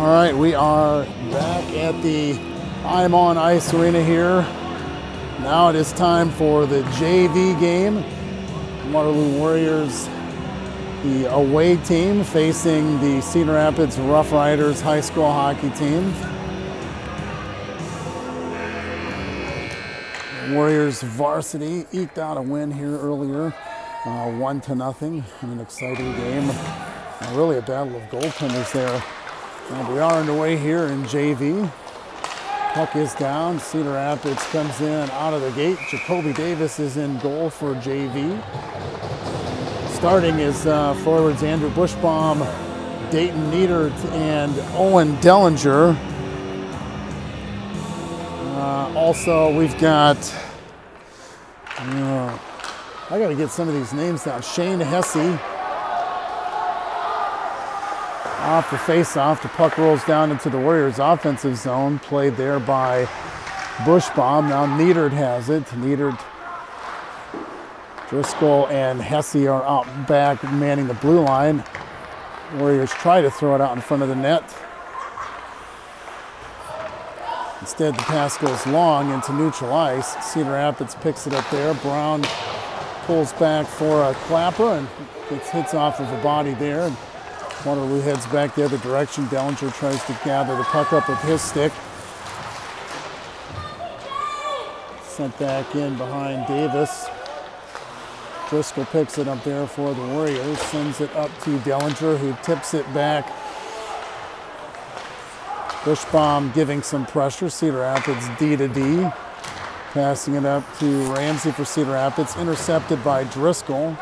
All right, we are back at the ImOn Ice Arena here. Now it is time for the JV game. Waterloo Warriors, the away team, facing the Cedar Rapids Rough Riders high school hockey team. Warriors varsity eked out a win here earlier, 1-0 in an exciting game. Really a battle of goaltenders there. And we are underway here in JV. Puck is down. Cedar Rapids comes in out of the gate. Jacoby Davis is in goal for JV. Starting is forwards Andrew Bushbaum, Dayton Neidert, and Owen Dellinger. Also, we've got, I got to get some of these names down. Shane Hesse off the face-off. The puck rolls down into the Warriors' offensive zone, played there by Bushbaum. Now Neidert has it. Neidert, Driscoll, and Hesse are out back manning the blue line. Warriors try to throw it out in front of the net. Instead, the pass goes long into neutral ice. Cedar Rapids picks it up there. Brown pulls back for a clapper and gets hits off of a body there. And Waterloo heads back the other direction. Dellinger tries to gather the puck up with his stick. Sent back in behind Davis. Driscoll picks it up there for the Warriors. Sends it up to Dellinger, who tips it back. Bushbaum giving some pressure. Cedar Rapids D to D. Passing it up to Ramsey for Cedar Rapids. Intercepted by Driscoll.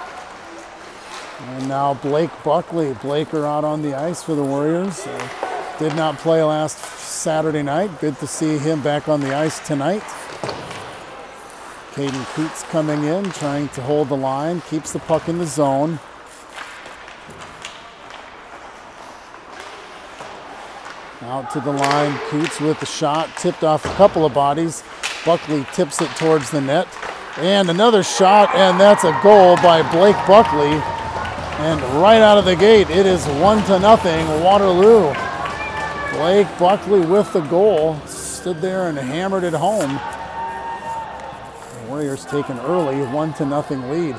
And now Blake Buckley. Blaker out on the ice for the Warriors. Did not play last Saturday night. Good to see him back on the ice tonight. Caden Coots coming in, trying to hold the line. Keeps the puck in the zone. Out to the line, Coots with the shot, tipped off a couple of bodies. Buckley tips it towards the net. And another shot, and that's a goal by Blake Buckley. And right out of the gate, it is 1-0 Waterloo. Blake Buckley with the goal, stood there and hammered it home. The Warriors take an early 1-0 lead.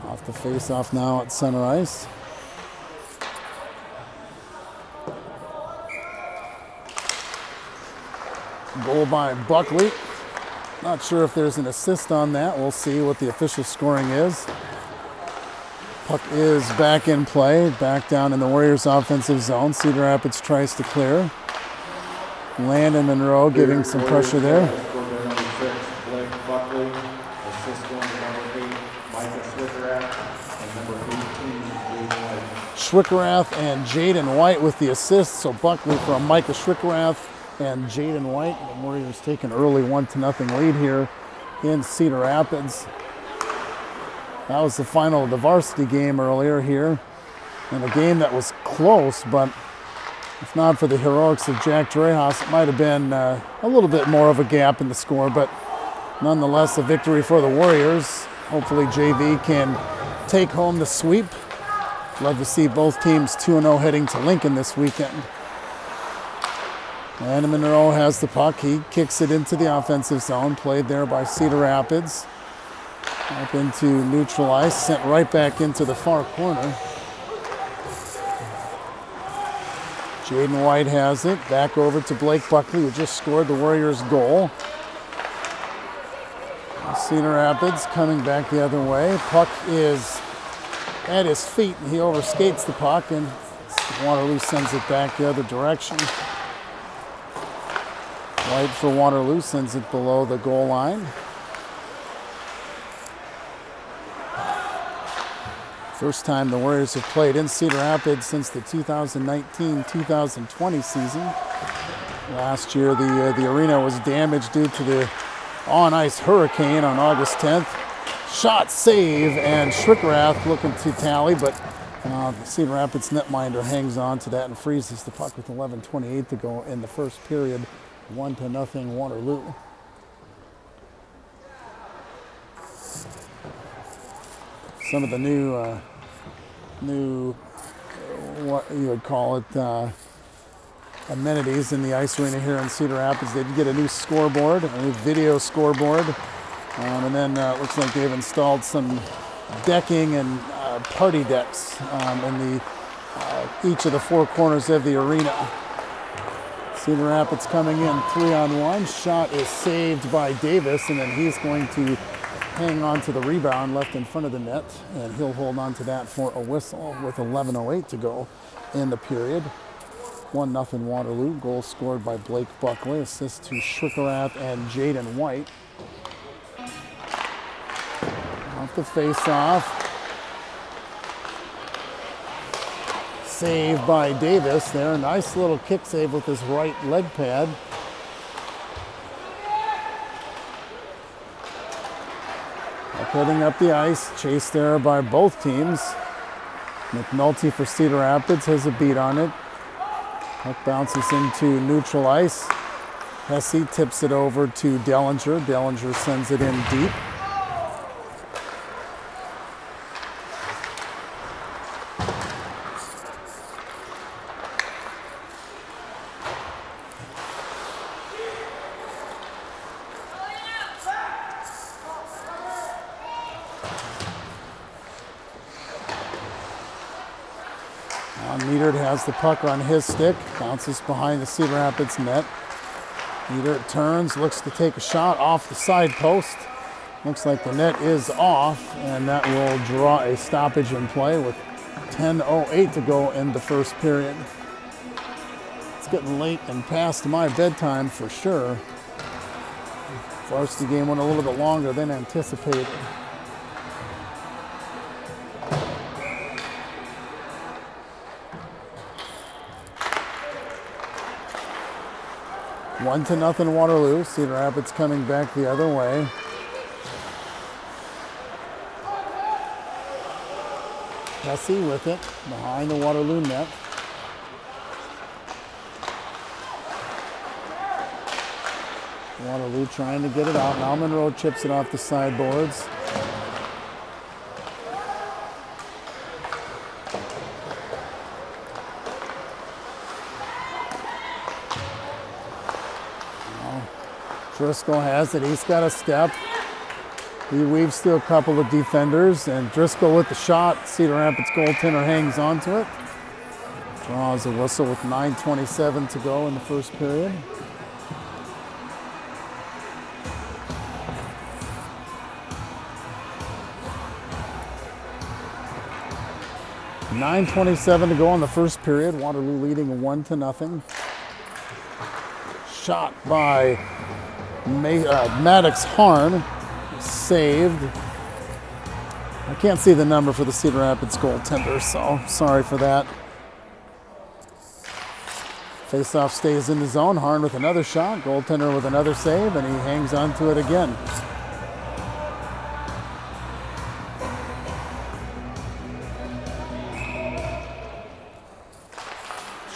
Off the face-off now at center ice. Goal by Buckley. Not sure if there's an assist on that. We'll see what the official scoring is. Puck is back in play, back down in the Warriors' offensive zone. Cedar Rapids tries to clear. Landon Monroe giving some pressure there. Schwickerath and Jaden White with the assist. So Buckley from Micah Schwickerath and Jaden White. The Warriors take an early 1-0 lead here in Cedar Rapids. That was the final of the varsity game earlier here. And a game that was close, but if not for the heroics of Jack Dreyhaus, it might have been a little bit more of a gap in the score, but nonetheless a victory for the Warriors. Hopefully JV can take home the sweep. Love to see both teams 2-0 heading to Lincoln this weekend. And Monroe has the puck. He kicks it into the offensive zone, played there by Cedar Rapids. Up into neutral ice, sent right back into the far corner. Jaden White has it. Back over to Blake Buckley, who just scored the Warriors' goal. Cedar Rapids coming back the other way. Puck is at his feet, and he overskates the puck, and Waterloo sends it back the other direction. White for Waterloo sends it below the goal line. First time the Warriors have played in Cedar Rapids since the 2019-2020 season. Last year, the arena was damaged due to the on-ice hurricane on August 10th. Shot, save, and Schwickerath looking to tally, but the Cedar Rapids netminder hangs on to that and freezes the puck with 11:28 to go in the first period. 1-0 Waterloo. some of the new what you would call it, amenities in the ice arena here in Cedar Rapids. They did get a new scoreboard, a new video scoreboard, and then it looks like they've installed some decking and party decks in each of the four corners of the arena. Cedar Rapids coming in 3-on-1. Shot is saved by Davis, and then he's going to hang on to the rebound left in front of the net, and he'll hold on to that for a whistle with 11:08 to go in the period. 1-0 Waterloo. Goal scored by Blake Buckley. Assist to Schrickerath and Jaden White. Off the face-off. Save by Davis there. Nice little kick save with his right leg pad. Heading up the ice. Chased there by both teams. McNulty for Cedar Rapids has a beat on it. Puck bounces into neutral ice. Hesse tips it over to Dellinger. Dellinger sends it in deep. Meadert has the puck on his stick, bounces behind the Cedar Rapids net. Meadert turns, looks to take a shot off the side post. Looks like the net is off, and that will draw a stoppage in play with 10:08 to go in the first period. It's getting late and past my bedtime for sure. Varsity game went a little bit longer than anticipated. 1-0 Waterloo. Cedar Rapids coming back the other way. Hesse with it behind the Waterloo net. Waterloo trying to get it out. Now Monroe chips it off the sideboards. Driscoll has it. He's got a step. He weaves through a couple of defenders, and Driscoll with the shot. Cedar Rapids goaltender hangs on to it. Draws a whistle with 9:27 to go in the first period. .9:27 to go in the first period. Waterloo leading 1-0. Shot by Maddox Harn, saved. I can't see the number for the Cedar Rapids goaltender, so sorry for that. Faceoff stays in the zone. Harn with another shot, goaltender with another save, and he hangs on to it again.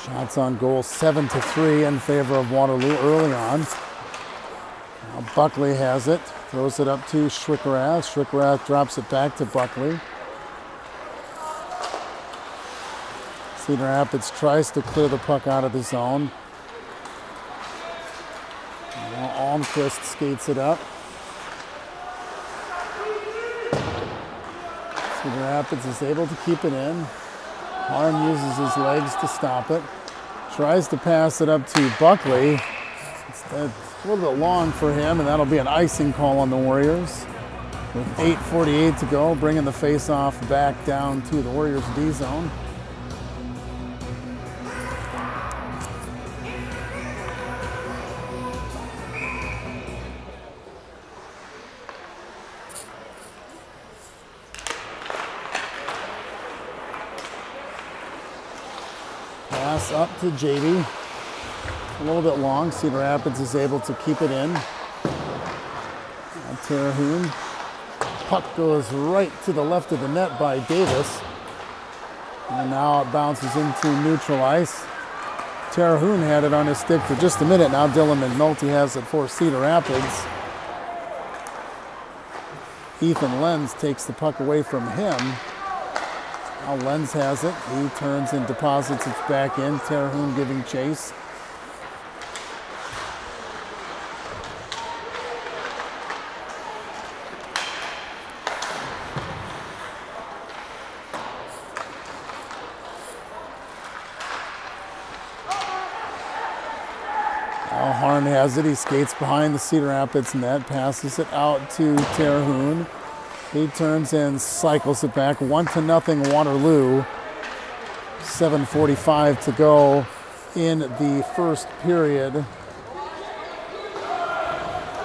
Shots on goal 7-3 in favor of Waterloo early on. Now Buckley has it, throws it up to Schrickerath. Schrickerath drops it back to Buckley. Cedar Rapids tries to clear the puck out of the zone. Now Almquist skates it up. Cedar Rapids is able to keep it in. Harn uses his legs to stop it. Tries to pass it up to Buckley. It's a little bit long for him, and that'll be an icing call on the Warriors. With 8:48 to go, bringing the face-off back down to the Warriors' D zone. Pass up to JD. A little bit long. Cedar Rapids is able to keep it in. Terahune. Puck goes right to the left of the net by Davis. And now it bounces into neutral ice. Terahune had it on his stick for just a minute. Now Dylan McNulty has it for Cedar Rapids. Ethan Lenz takes the puck away from him. Now Lenz has it. He turns and deposits it back in. Terhune giving chase. Now Harn has it. He skates behind the Cedar Rapids net, passes it out to Terhune. He turns and cycles it back. 1-0 Waterloo. 7:45 to go in the first period.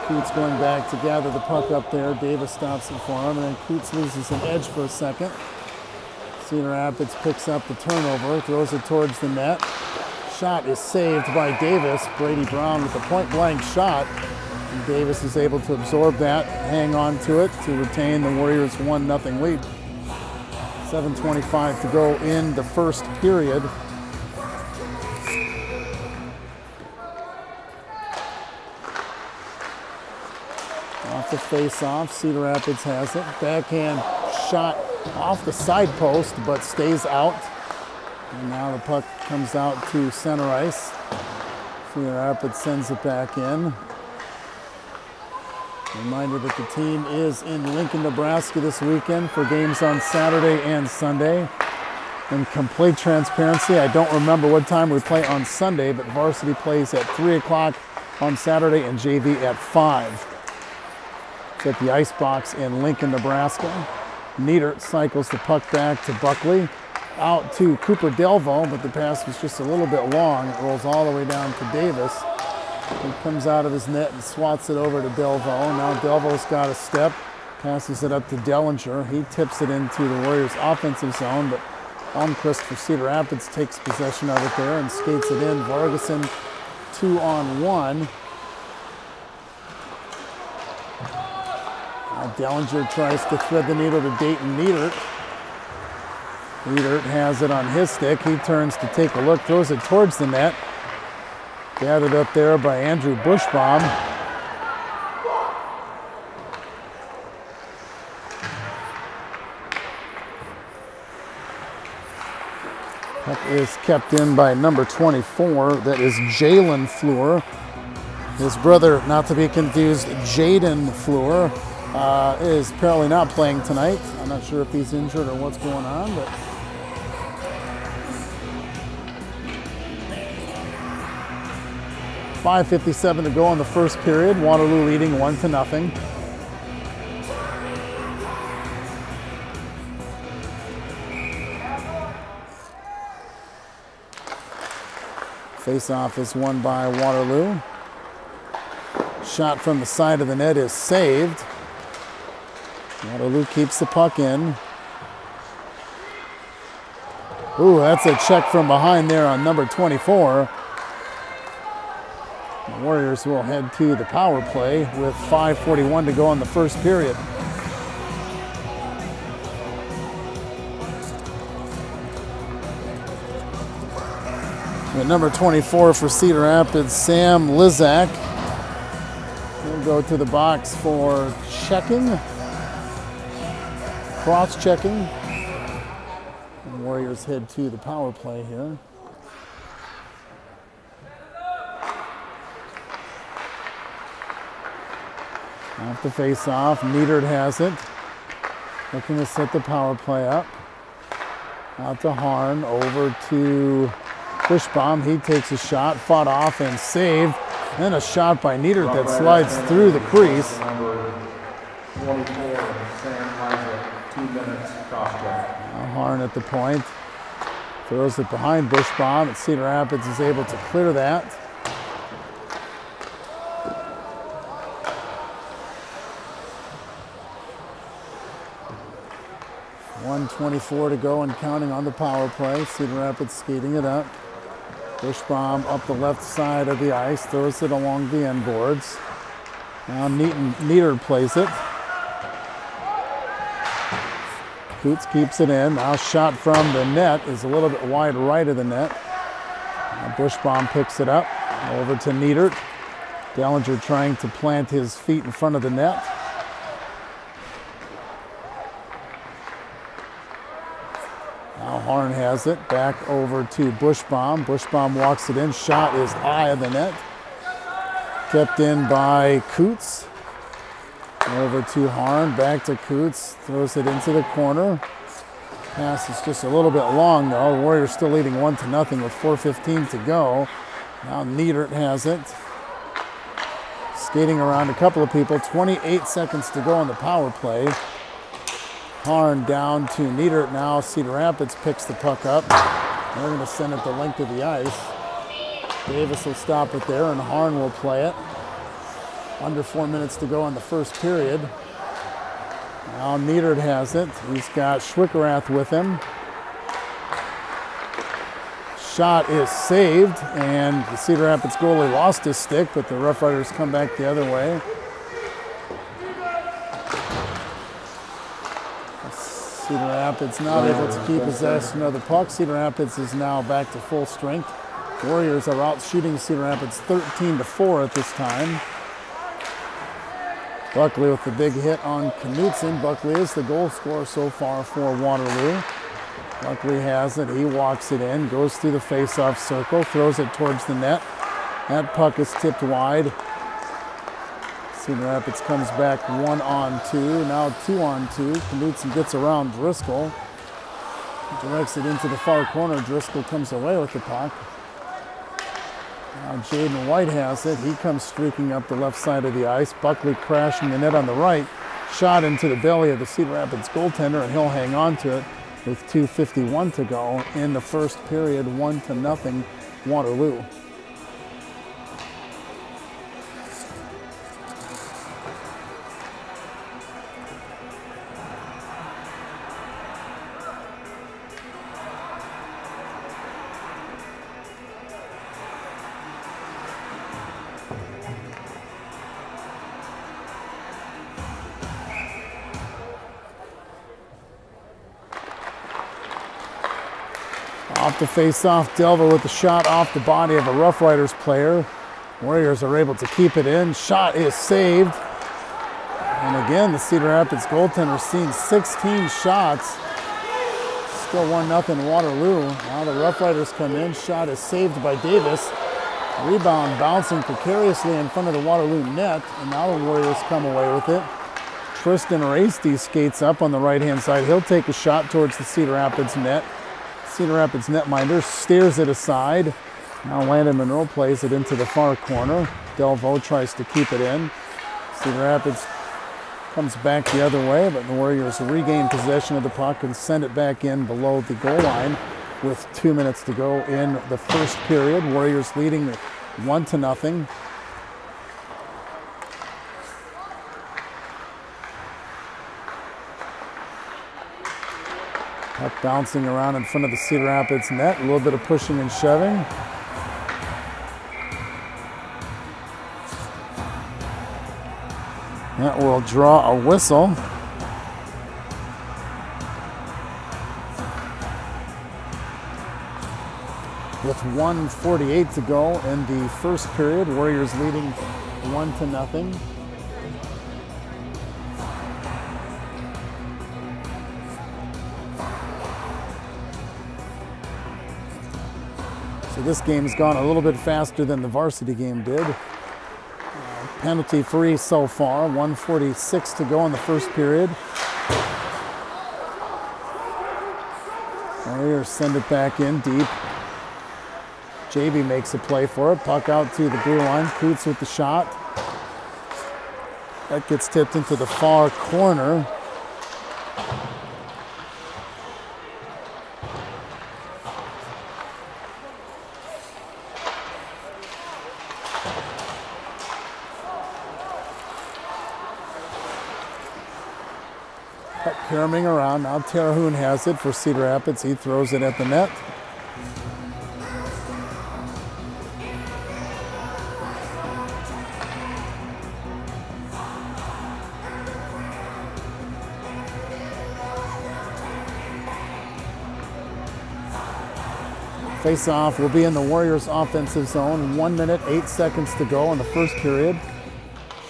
Coots going back to gather the puck up there. Davis stops it for him, and then Coots loses an edge for a second. Cedar Rapids picks up the turnover, throws it towards the net. Shot is saved by Davis. Brady Brown with a point-blank shot. And Davis is able to absorb that, hang on to it to retain the Warriors' 1-0 lead. 7:25 to go in the first period. Off the face-off, Cedar Rapids has it. Backhand shot off the side post, but stays out. And now the puck comes out to center ice. Cedar Rapids sends it back in. Reminder that the team is in Lincoln, Nebraska this weekend for games on Saturday and Sunday. In complete transparency, I don't remember what time we play on Sunday, but varsity plays at 3 o'clock on Saturday and JV at 5. It's at the Ice Box in Lincoln, Nebraska. Niedert cycles the puck back to Buckley. Out to Cooper Delvaux, but the pass was just a little bit long. It rolls all the way down to Davis. He comes out of his net and swats it over to Delvaux. Now Delvaux's got a step, passes it up to Dellinger. He tips it into the Warriors' offensive zone, but Almquist for Cedar Rapids takes possession of it there and skates it in. Vargason 2-on-1. Now Dellinger tries to thread the needle to Dayton Niedert. Niedert has it on his stick. He turns to take a look, throws it towards the net. Gathered up there by Andrew Bushbaum. Puck is kept in by number 24. That is Jalen Fleur. His brother, not to be confused, Jaden Fleur, is apparently not playing tonight. I'm not sure if he's injured or what's going on, but 5:57 to go in the first period. Waterloo leading 1-0. Face-off is won by Waterloo. Shot from the side of the net is saved. Waterloo keeps the puck in. Ooh, that's a check from behind there on number 24. The Warriors will head to the power play with 5:41 to go in the first period. At number 24 for Cedar Rapids, Sam Lizak. He'll go to the box for checking, cross-checking. The Warriors head to the power play here. Off the face-off, Niedert has it. Looking to set the power play up. Out to Harn, over to Bushbaum. He takes a shot, fought off and saved. Then a shot by Niedert that slides through the crease. Number 24, Sam Isaac, 2 minutes cross-check. Now Harn at the point. Throws it behind Bushbaum, and Cedar Rapids is able to clear that. .124 to go and counting on the power play. Cedar Rapids skating it up. Bushbaum up the left side of the ice, throws it along the end boards. Now Niedert plays it. Coots keeps it in. Now shot from the net is a little bit wide right of the net. Now Bushbaum picks it up, over to Niedert. Dellinger trying to plant his feet in front of the net. Harn has it, back over to Bushbaum. Bushbaum walks it in, shot is high of the net. Kept in by Coots. Over to Harn, back to Coots, throws it into the corner. Pass is just a little bit long though. The Warriors still leading 1-0 with 4:15 to go. Now Niedert has it. Skating around a couple of people, 28 seconds to go on the power play. Harn down to Niedert now. Cedar Rapids picks the puck up. They're going to send it the length of the ice. Davis will stop it there and Harn will play it. Under 4 minutes to go in the first period. Now Niedert has it. He's got Schwickerath with him. Shot is saved, and the Cedar Rapids goalie lost his stick, but the Rough Riders come back the other way. Cedar Rapids not able to keep possession of the puck. Cedar Rapids is now back to full strength. Warriors are out shooting Cedar Rapids 13-4 at this time. Buckley with the big hit on Knutson. Buckley is the goal scorer so far for Waterloo. Buckley has it, he walks it in, goes through the face-off circle, throws it towards the net. That puck is tipped wide. Cedar Rapids comes back 1-on-2, now 2-on-2. Knutson gets around Driscoll. Directs it into the far corner. Driscoll comes away with the puck. Now Jaden White has it. He comes streaking up the left side of the ice. Buckley crashing the net on the right. Shot into the belly of the Cedar Rapids goaltender, and he'll hang on to it with 2:51 to go in the first period, 1-0 Waterloo. Off the face-off, Delver with the shot off the body of a Rough Riders player. Warriors are able to keep it in. Shot is saved. And again, the Cedar Rapids goaltender seen 16 shots. Still 1-0 Waterloo. Now the Rough Riders come in. Shot is saved by Davis. Rebound bouncing precariously in front of the Waterloo net. And now the Warriors come away with it. Tristan Rasty skates up on the right-hand side. He'll take a shot towards the Cedar Rapids net. Cedar Rapids netminder steers it aside. Now Landon Monroe plays it into the far corner. Delvaux tries to keep it in. Cedar Rapids comes back the other way, but the Warriors regain possession of the puck and send it back in below the goal line with 2 minutes to go in the first period. Warriors leading 1-0. Puck bouncing around in front of the Cedar Rapids net. A little bit of pushing and shoving. That will draw a whistle. With 1:48 to go in the first period, Warriors leading 1-0. So this game's gone a little bit faster than the varsity game did. Penalty free so far, 1:46 to go in the first period. Warriors send it back in deep. JB makes a play for it, puck out to the blue line, Coots with the shot. That gets tipped into the far corner. Caraming around, now Terhune has it for Cedar Rapids. He throws it at the net. Face-off will be in the Warriors' offensive zone. 1 minute, 8 seconds to go in the first period.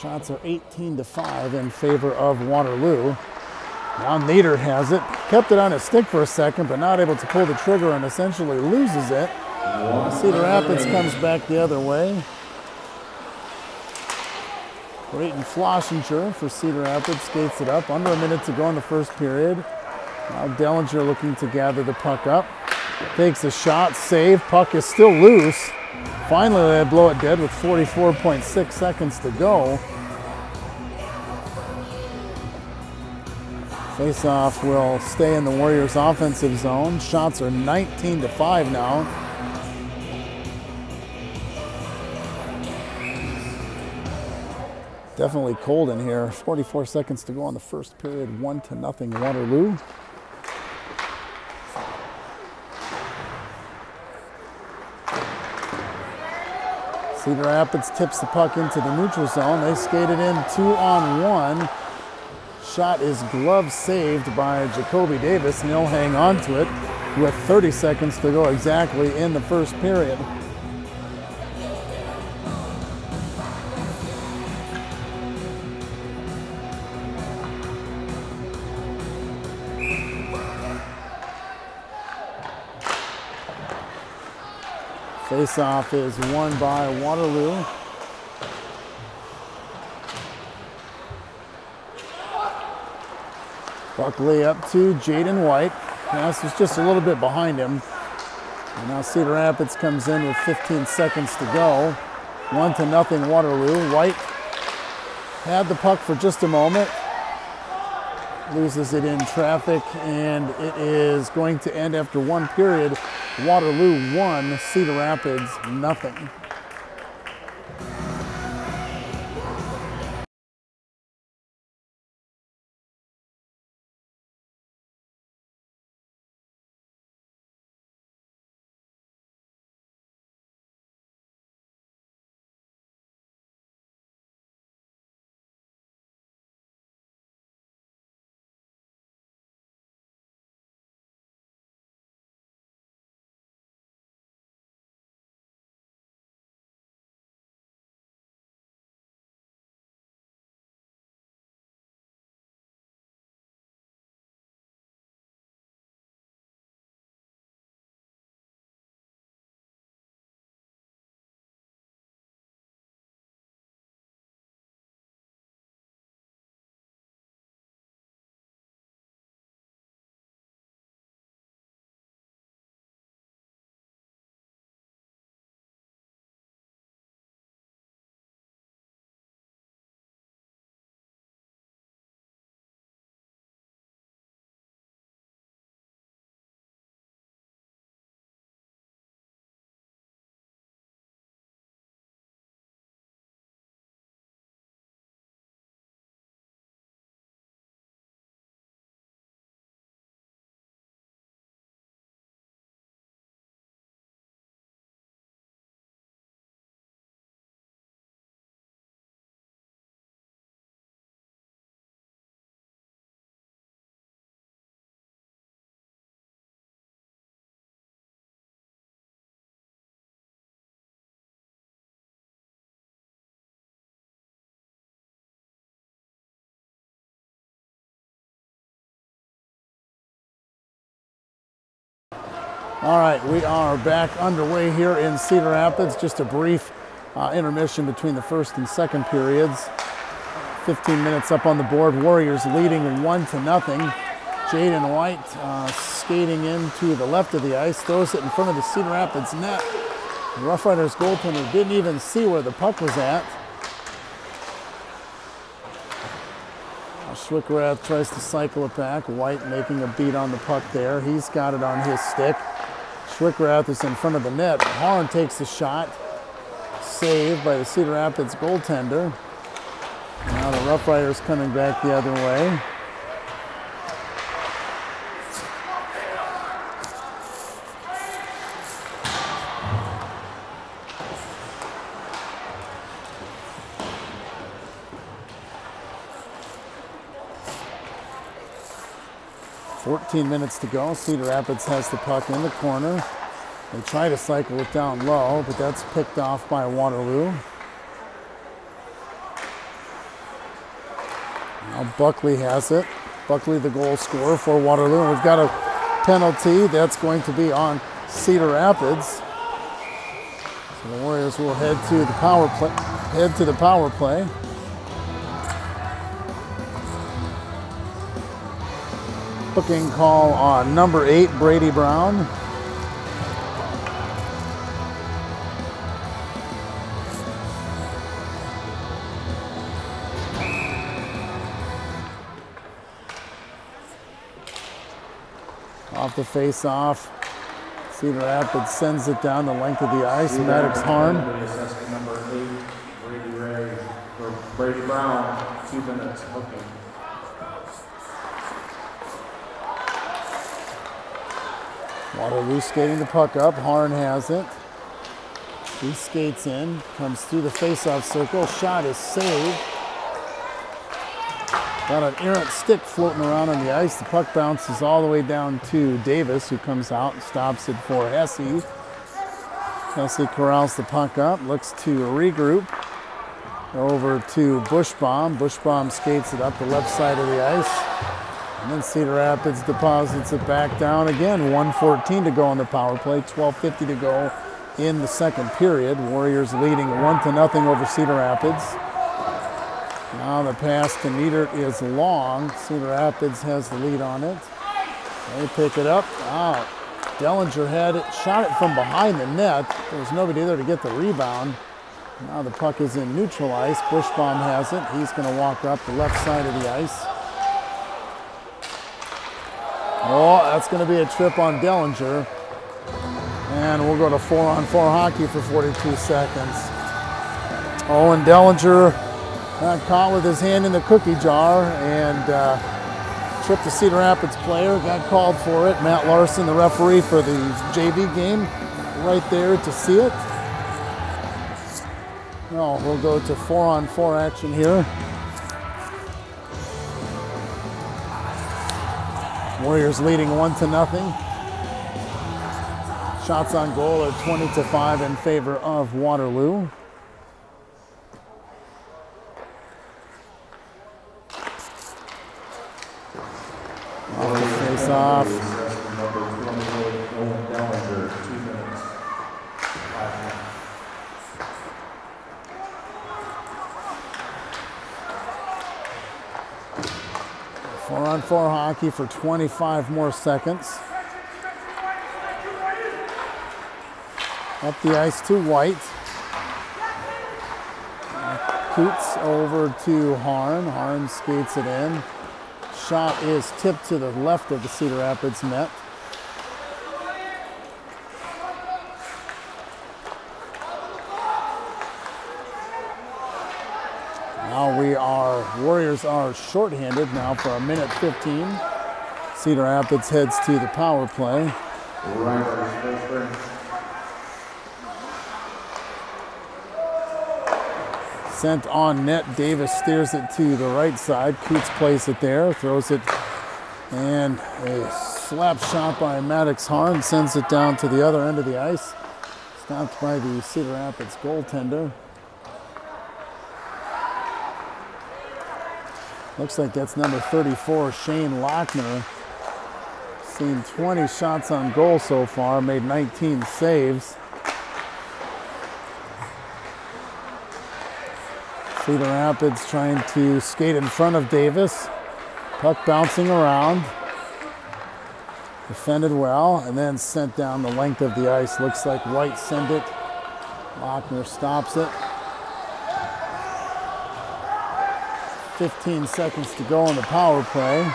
Shots are 18-5 in favor of Waterloo. Now Cedar has it. Kept it on his stick for a second, but not able to pull the trigger and essentially loses it. Cedar Rapids comes back the other way. Brayton Flossinger for Cedar Rapids skates it up. Under a minute to go in the first period. Now Dellinger looking to gather the puck up. Takes a shot, save. Puck is still loose. Finally, they blow it dead with 44.6 seconds to go. Faceoff will stay in the Warriors' offensive zone. Shots are 19-5 now. Definitely cold in here. 44 seconds to go on the first period. 1-0 Waterloo. Cedar Rapids tips the puck into the neutral zone. They skate it in 2-on-1. Shot is glove saved by Jacoby Davis, and he'll hang on to it with 30 seconds to go exactly in the first period. Faceoff is won by Waterloo. Buckley up to Jaden White. Pass was just a little bit behind him. And now Cedar Rapids comes in with 15 seconds to go. 1-0 Waterloo. White had the puck for just a moment. Loses it in traffic, and it is going to end after one period. Waterloo 1, Cedar Rapids 0. All right, we are back underway here in Cedar Rapids. Just a brief intermission between the first and second periods. 15 minutes up on the board. Warriors leading 1-0. Jaden White skating into the left of the ice, throws it in front of the Cedar Rapids net. The Rough Riders goaltender didn't even see where the puck was at. Schwickerath tries to cycle it back. White making a beat on the puck there. He's got it on his stick. Schwickerath is in front of the net. Horn takes the shot. Saved by the Cedar Rapids goaltender. Now the Rough Riders coming back the other way. .14 minutes to go. Cedar Rapids has the puck in the corner. They try to cycle it down low, but that's picked off by Waterloo. Now Buckley has it. Buckley the goal scorer for Waterloo. And we've got a penalty that's going to be on Cedar Rapids. So the Warriors will head to the power play. Booking call on number 8, Brady Brown. Off the face-off, Cedar Rapids sends it down the length of the ice. Maddox Harn. Number 8, Brady Brown, 2 minutes hooking. Waterloo skating the puck up. Harn has it. He skates in, comes through the face-off circle. Shot is saved. Got an errant stick floating around on the ice. The puck bounces all the way down to Davis, who comes out and stops it for Hesse. Hesse corrals the puck up, looks to regroup. Over to Bushbaum. Bushbaum skates it up the left side of the ice. And then Cedar Rapids deposits it back down again. 1:14 to go on the power play, 12:50 to go in the second period. Warriors leading 1-0 over Cedar Rapids. Now the pass to Niedert is long. Cedar Rapids has the lead on it. They pick it up. Dellinger had it, shot it from behind the net. There was nobody there to get the rebound. Now the puck is in neutral ice. Bushbaum has it. He's going to walk up the left side of the ice. Oh, that's going to be a trip on Dellinger. And we'll go to 4-on-4 hockey for 42 seconds. Owen Dellinger got caught with his hand in the cookie jar and tripped the Cedar Rapids player, got called for it. Matt Larson, the referee for the JV game, right there to see it. No, we'll go to 4-on-4 action here. Warriors leading 1-0. Shots on goal are 20-5 in favor of Waterloo. Face off. Four-on-four hockey for 25 more seconds. Up the ice to White. Coots over to Harn. Harn skates it in. Shot is tipped to the left of the Cedar Rapids net. Now Warriors are shorthanded now for 1:15. Cedar Rapids heads to the power play. Sent on net. Davis steers it to the right side. Coots plays it there, throws it, and a slap shot by Maddox Harn sends it down to the other end of the ice. Stopped by the Cedar Rapids goaltender. Looks like that's number 34, Shane Lochner. Seen 20 shots on goal so far, made 19 saves. Cedar Rapids trying to skate in front of Davis. Puck bouncing around. Defended well and then sent down the length of the ice. Looks like White sent it. Lochner stops it. 15 seconds to go on the power play.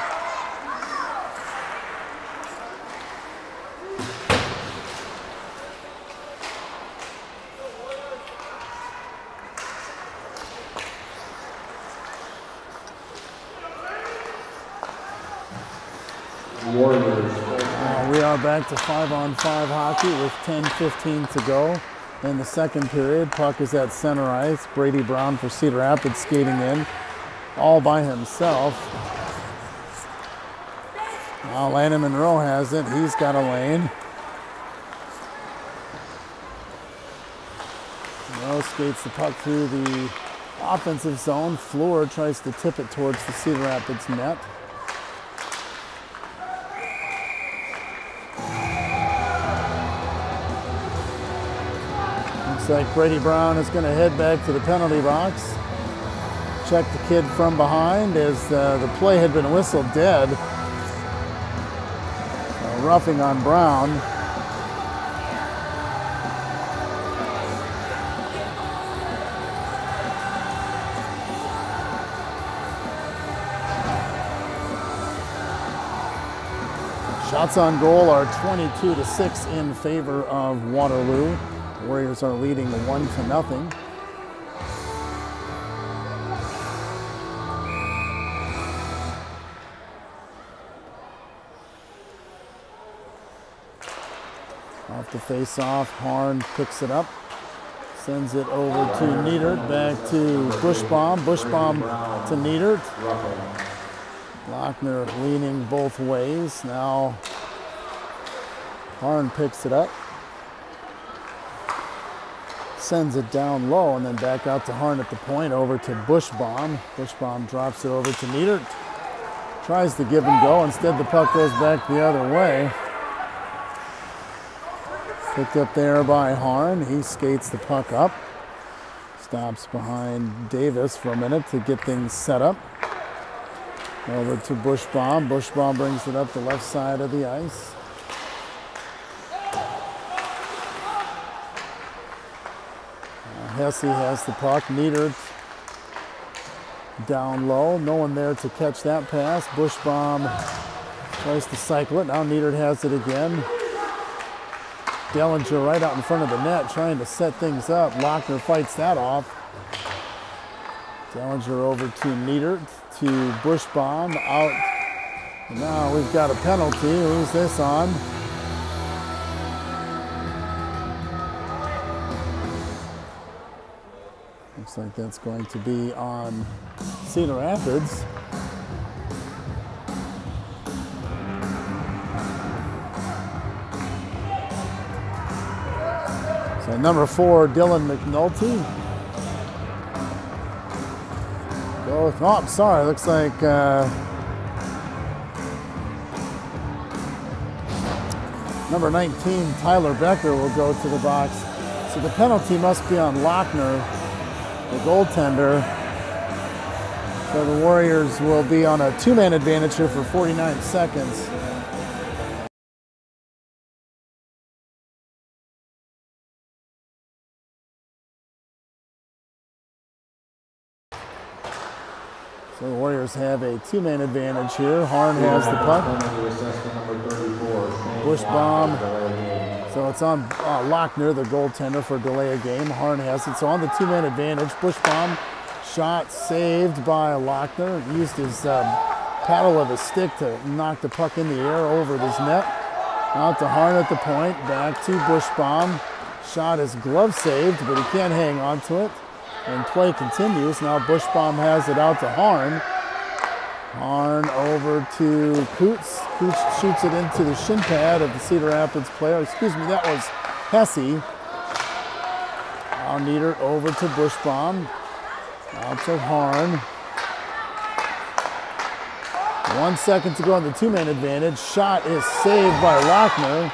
We are back to 5-on-5 hockey with 10:15 to go in the second period. Puck is at center ice. Brady Brown for Cedar Rapids skating in all by himself. Now Landon Monroe has it. He's got a lane. Monroe skates the puck through the offensive zone. Fleur tries to tip it towards the Cedar Rapids net. Looks like Brady Brown is going to head back to the penalty box. Check the kid from behind as the play had been whistled dead. Roughing on Brown. Shots on goal are 22-6 in favor of Waterloo. The Warriors are leading 1-0. Off the face-off, Harn picks it up, sends it over to Niedert, back to Bushbaum, Bushbaum to Niedert. Lochner leaning both ways. Now Harn picks it up, sends it down low, and then back out to Harn at the point, over to Bushbaum. Bushbaum drops it over to Niedert, tries to give and go. Instead, the puck goes back the other way. Picked up there by Harn. He skates the puck up. Stops behind Davis for a minute to get things set up. Over to Bushbaum. Bushbaum brings it up the left side of the ice. Hesse has the puck. Niedert down low. No one there to catch that pass. Bushbaum tries to cycle it. Now Niedert has it again. Dellinger right out in front of the net, trying to set things up. Lochner fights that off. Dellinger over to Niedert, to Bushbaum, out. And now we've got a penalty. Who's this on? Looks like that's going to be on Cedar Rapids. So number 4, Dylan McNulty. Oh, I'm sorry. Looks like number 19, Tyler Becker, will go to the box. So the penalty must be on Lochner, the goaltender. So the Warriors will be on a 2-man advantage here for 49 seconds. So the Warriors have a 2-man advantage here. Harn has the puck. Bushbaum. So it's on Lochner, the goaltender, for delay of game. Harn has it. So on the 2-man advantage, Bushbaum, shot saved by Lochner. Used his paddle of his stick to knock the puck in the air over his net. Out to Harn at the point. Back to Bushbaum. Shot is glove saved, but he can't hang on to it. And play continues. Now Bushbaum has it out to Harn. Harn over to Coots. Coots shoots it into the shin pad of the Cedar Rapids player. Excuse me, that was Hesse. Now Niedert over to Bushbaum. Out to Harn. 1 second to go on the 2-man advantage. Shot is saved by Lochner.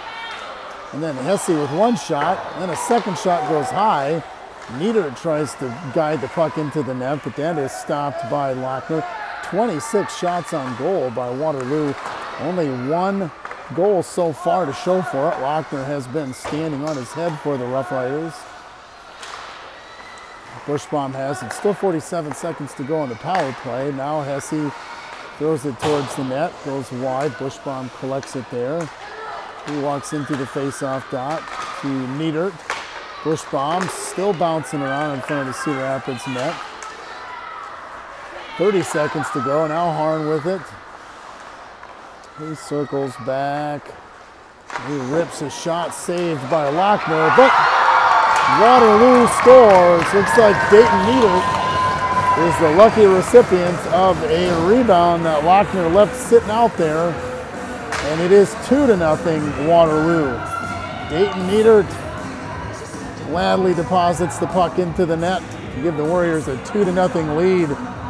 And then Hesse with one shot. Then a second shot goes high. Niedert tries to guide the puck into the net, but that is stopped by Lochner. 26 shots on goal by Waterloo. Only 1 goal so far to show for it. Lochner has been standing on his head for the Rough Riders. Bushbaum has it. Still 47 seconds to go on the power play. Now Hesse throws it towards the net, goes wide. Bushbaum collects it there. He walks into the face-off dot to Niedert. Bushbaum still bouncing around in front of the Cedar Rapids net. 30 seconds to go. Now Harn with it. He circles back. He rips a shot saved by Lochner, but Waterloo scores. Looks like Dayton Niedert is the lucky recipient of a rebound that Lochner left sitting out there. And it is 2-0 Waterloo. Dayton Niedert gladly deposits the puck into the net to give the Warriors a 2-0 lead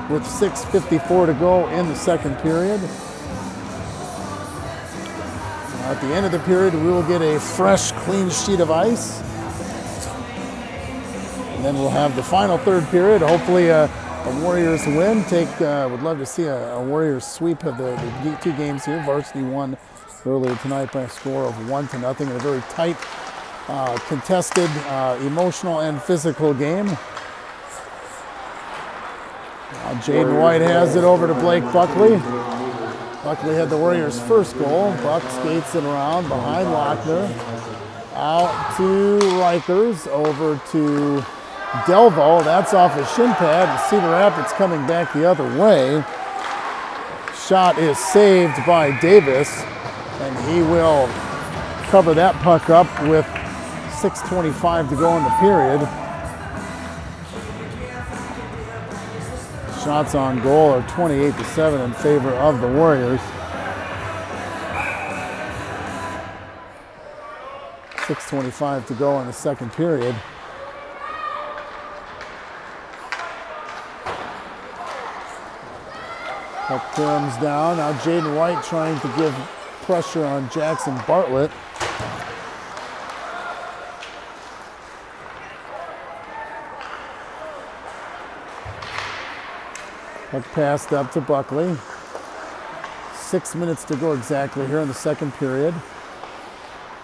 with 6:54 to go in the second period. At the end of the period, we will get a fresh, clean sheet of ice. And then we'll have the final third period. Hopefully a Warriors win. Would love to see a Warriors sweep of the two games here. Varsity won earlier tonight by a score of 1-0 in a very tight, contested, emotional and physical game. Now Jaden White has it over to Blake Buckley. Buckley had the Warriors' first goal. Buck skates it around behind Lochner. Out to Rikers, over to Delvo. That's off his shin pad. Cedar Rapids coming back the other way. Shot is saved by Davis, and he will cover that puck up with 6:25 to go in the period. Shots on goal are 28-7 in favor of the Warriors. 6:25 to go in the second period. Puck comes down. Now Jaden White trying to give pressure on Jackson Bartlett. Puck passed up to Buckley. 6 minutes to go exactly here in the second period.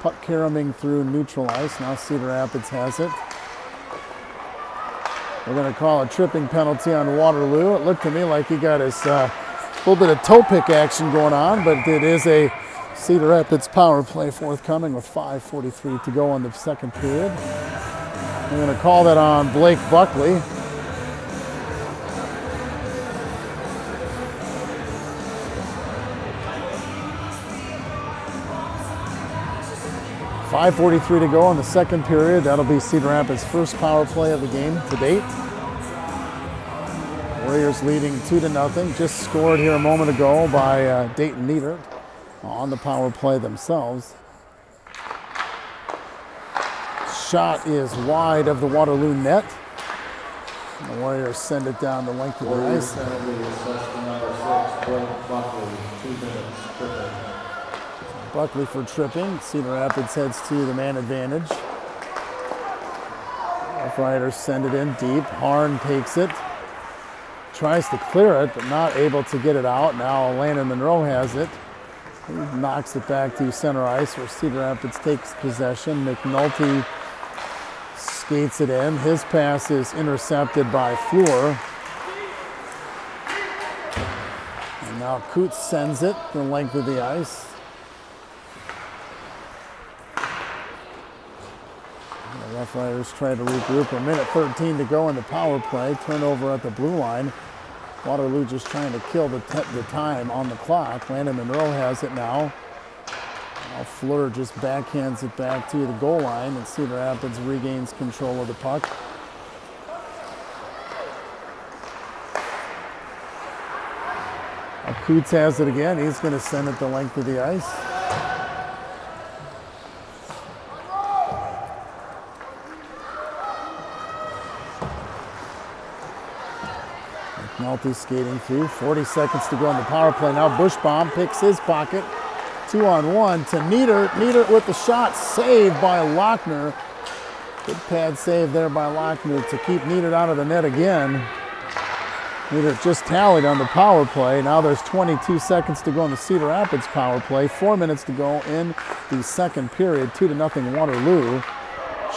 Puck caroming through neutral ice. Now Cedar Rapids has it. We're going to call a tripping penalty on Waterloo. It looked to me like he got his little bit of toe pick action going on, but it is a Cedar Rapids power play forthcoming with 5:43 to go in the second period. We're going to call that on Blake Buckley. .5:43 to go in the second period. That'll be Cedar Rapids' first power play of the game to date. Warriors leading 2-0. Just scored here a moment ago by Dayton Nieder on the power play themselves. Shot is wide of the Waterloo net. And the Warriors send it down the length of the ice. Buckley for tripping. Cedar Rapids heads to the man advantage. Rough Riders send it in deep. Harn takes it. Tries to clear it, but not able to get it out. Now Landon Monroe has it. He knocks it back to center ice where Cedar Rapids takes possession. McNulty skates it in. His pass is intercepted by Fleur. And now Coots sends it the length of the ice. The Rough Riders try to regroup. A minute 13 to go in the power play. Turnover at the blue line. Waterloo just trying to kill the time on the clock. Landon Monroe has it now. Now Fleur just backhands it back to the goal line, and Cedar Rapids regains control of the puck. Now Coots has it again. He's going to send it the length of the ice. McNulty skating through. 40 seconds to go on the power play. Now Bushbaum picks his pocket. 2-on-1 to Nieder. Nieder with the shot. Saved by Lochner. Good pad save there by Lochner to keep Nieder out of the net again. Nieder just tallied on the power play. Now there's 22 seconds to go on the Cedar Rapids power play. 4 minutes to go in the second period. 2-0 Waterloo.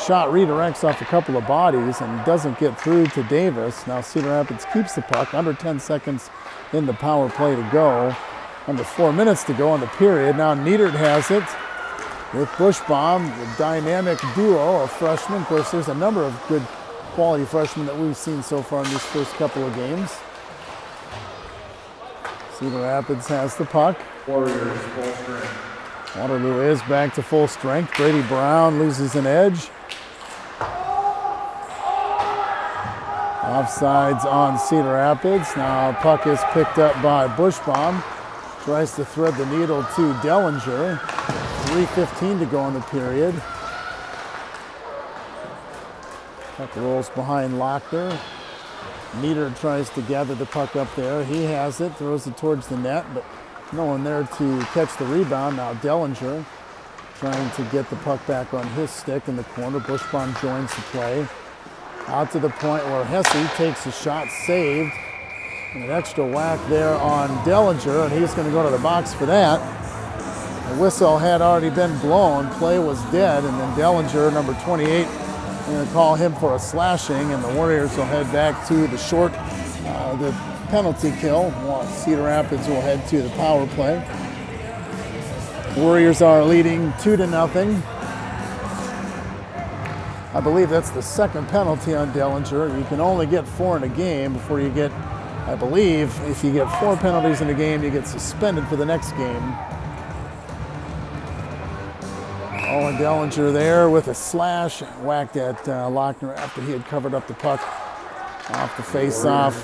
Shot redirects off a couple of bodies and doesn't get through to Davis. Now Cedar Rapids keeps the puck. Under 10 seconds in the power play to go. Under 4 minutes to go in the period. Now Nieder has it with Bushbaum, the dynamic duo of freshmen. Of course, there's a number of good quality freshmen that we've seen so far in these first couple of games. Cedar Rapids has the puck. Warriors full strength. Waterloo is back to full strength. Brady Brown loses an edge. Offsides on Cedar Rapids. Now puck is picked up by Bushbaum. Tries to thread the needle to Dellinger. 3:15 to go in the period. Puck rolls behind Lochner. Nieder tries to gather the puck up there. He has it, throws it towards the net, but no one there to catch the rebound. Now Dellinger trying to get the puck back on his stick in the corner. Bushbaum joins the play. Out to the point where Hesse takes a shot, saved. And an extra whack there on Dellinger, and he's going to go to the box for that. The whistle had already been blown. Play was dead, and then Dellinger, number 28, going to call him for a slashing, and the Warriors will head back to the short, the penalty kill, while Cedar Rapids will head to the power play. Warriors are leading 2-0. I believe that's the second penalty on Dellinger. You can only get 4 in a game before you get, I believe, if you get 4 penalties in a game, you get suspended for the next game. Oh, and Dellinger there with a slash, whacked at Lochner after he had covered up the puck off the face-off.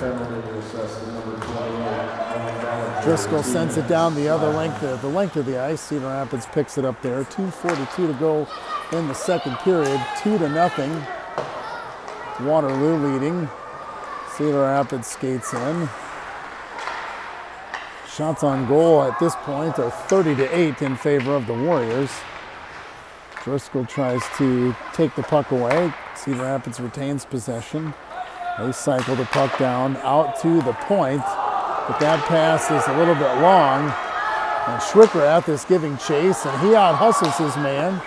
Driscoll sends it down the other length, the length of the ice. Cedar Rapids picks it up there. 2:42 to go in the second period. 2-0. Waterloo leading. Cedar Rapids skates in. Shots on goal at this point are 30-8 in favor of the Warriors. Driscoll tries to take the puck away. Cedar Rapids retains possession. They cycle the puck down out to the point, but that pass is a little bit long. And Schwickrath is giving chase, and he out-hustles his man.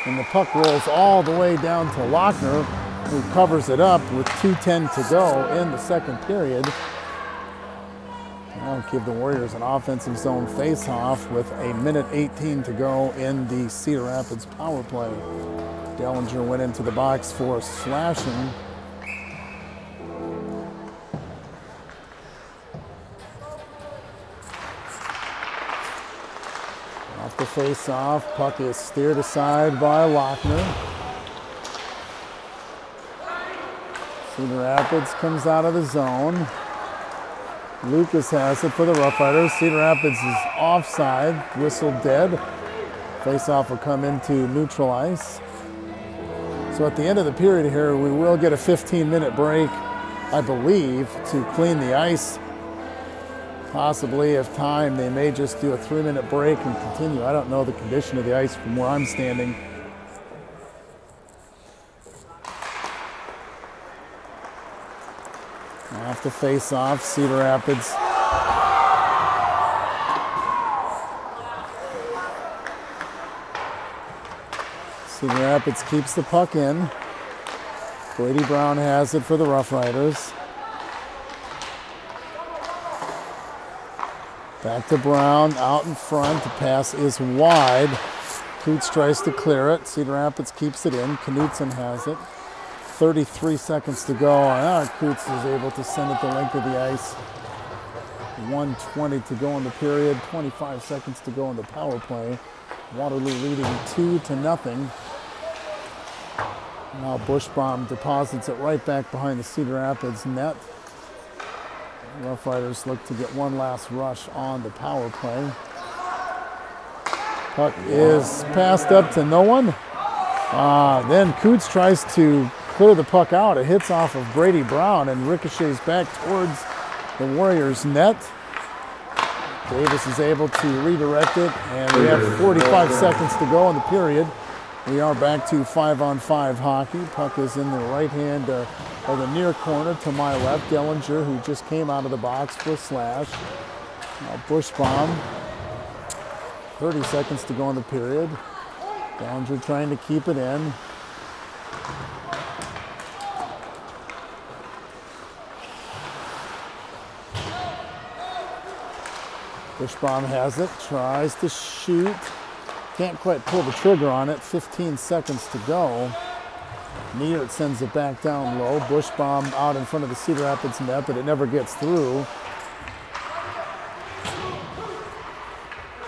And the puck rolls all the way down to Lochner, who covers it up with 2:10 to go in the second period. That'll give the Warriors an offensive zone face-off with 1:18 to go in the Cedar Rapids power play. Dellinger went into the box for slashing. Off the face-off, puck is steered aside by Lochner. Cedar Rapids comes out of the zone. Lucas has it for the Rough Riders. Cedar Rapids is offside, whistle dead. Face-off will come into neutral ice. So at the end of the period here, we will get a 15-minute break, I believe, to clean the ice. Possibly, if time, they may just do a 3-minute break and continue. I don't know the condition of the ice from where I'm standing. Off the face-off, Cedar Rapids. Cedar Rapids keeps the puck in. Brady Brown has it for the Rough Riders. Back to Brown, out in front. The pass is wide. Coots tries to clear it. Cedar Rapids keeps it in. Knutson has it. 33 seconds to go. Coots is able to send it the length of the ice. 1:20 to go in the period. 25 seconds to go in the power play. Waterloo leading 2-0. Now Bushbaum deposits it right back behind the Cedar Rapids net. Rough Riders look to get one last rush on the power play. Puck is passed up to no one. Then Coots tries to clear the puck out. It hits off of Brady Brown and ricochets back towards the Warriors' net. Davis is able to redirect it, and we have 45 seconds to go in the period. We are back to 5-on-5 hockey. Puck is in the right hand or the near corner to my left. Dellinger, who just came out of the box for a slash. Now Bushbaum. 30 seconds to go in the period. Dellinger trying to keep it in. Bushbaum has it, tries to shoot. Can't quite pull the trigger on it. 15 seconds to go. Neert sends it back down low. Bushbaum out in front of the Cedar Rapids net, but it never gets through.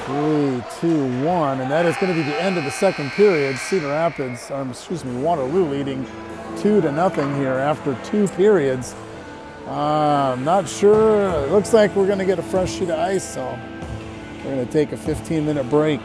3, 2, 1, and that is going to be the end of the second period. Cedar Rapids, Waterloo leading 2-0 here after 2 periods. I'm not sure. It looks like we're going to get a fresh sheet of ice, so we're going to take a 15-minute break.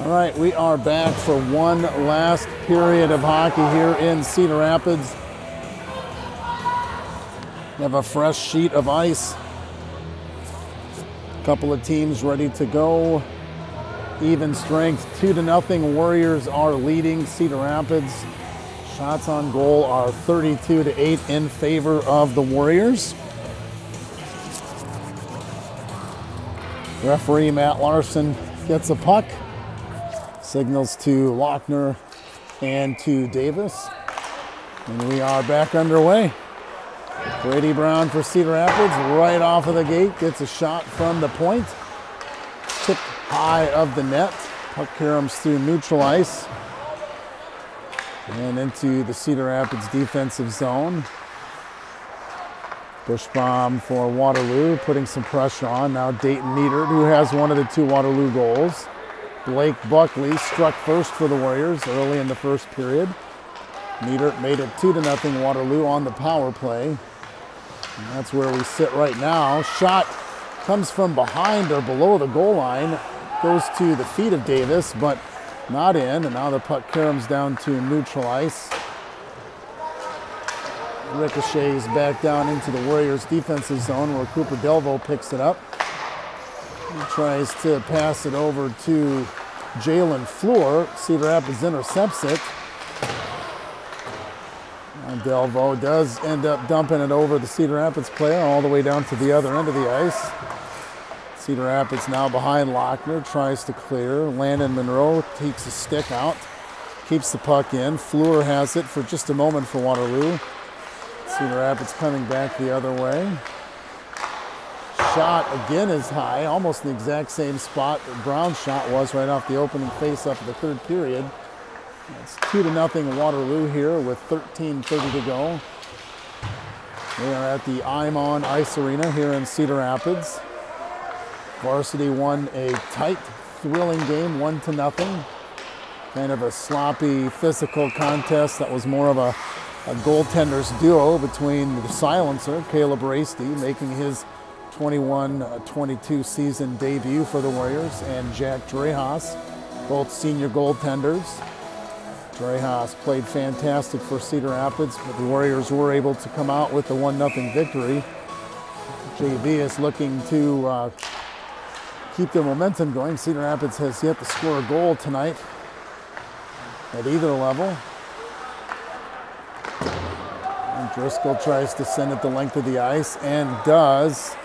All right, we are back for one last period of hockey here in Cedar Rapids. We have a fresh sheet of ice. A couple of teams ready to go. Even strength, 2-0. Warriors are leading Cedar Rapids. Shots on goal are 32-8 in favor of the Warriors. Referee Matt Larson gets a puck. Signals to Lochner and to Davis. And we are back underway. Brady Brown for Cedar Rapids, right off of the gate, gets a shot from the point. Tipped high of the net. Puck caroms through neutral ice. And into the Cedar Rapids defensive zone. Bushbaum for Waterloo, putting some pressure on. Now Dayton Neidert, who has one of the 2 Waterloo goals. Blake Buckley struck first for the Warriors early in the first period. Neidert made it 2-0 Waterloo on the power play. And that's where we sit right now. Shot comes from behind or below the goal line. Goes to the feet of Davis, but not in. And now the puck caroms down to neutral ice. Ricochets back down into the Warriors defensive zone where Cooper Delvaux picks it up. He tries to pass it over to Jalen Fleur. Cedar Rapids intercepts it. And Delvaux does end up dumping it over the Cedar Rapids player all the way down to the other end of the ice. Cedar Rapids now behind Lochner, tries to clear. Landon Monroe takes a stick out, keeps the puck in. Fleur has it for just a moment for Waterloo. Cedar Rapids coming back the other way. Shot again is high, almost in the exact same spot that Brown's shot was right off the opening face-up of the third period. It's 2-0 Waterloo here with 13:30 to go. We are at the ImOn Ice Arena here in Cedar Rapids. Varsity won a tight, thrilling game, 1-0. Kind of a sloppy, physical contest that was more of a goaltenders duo between the silencer, Caleb Rasty, making his 21-22 season debut for the Warriors, and Jack Drehas, both senior goaltenders. Drehas played fantastic for Cedar Rapids, but the Warriors were able to come out with the 1-0 victory. JV is looking to keep their momentum going. Cedar Rapids has yet to score a goal tonight at either level. And Driscoll tries to send it the length of the ice and does.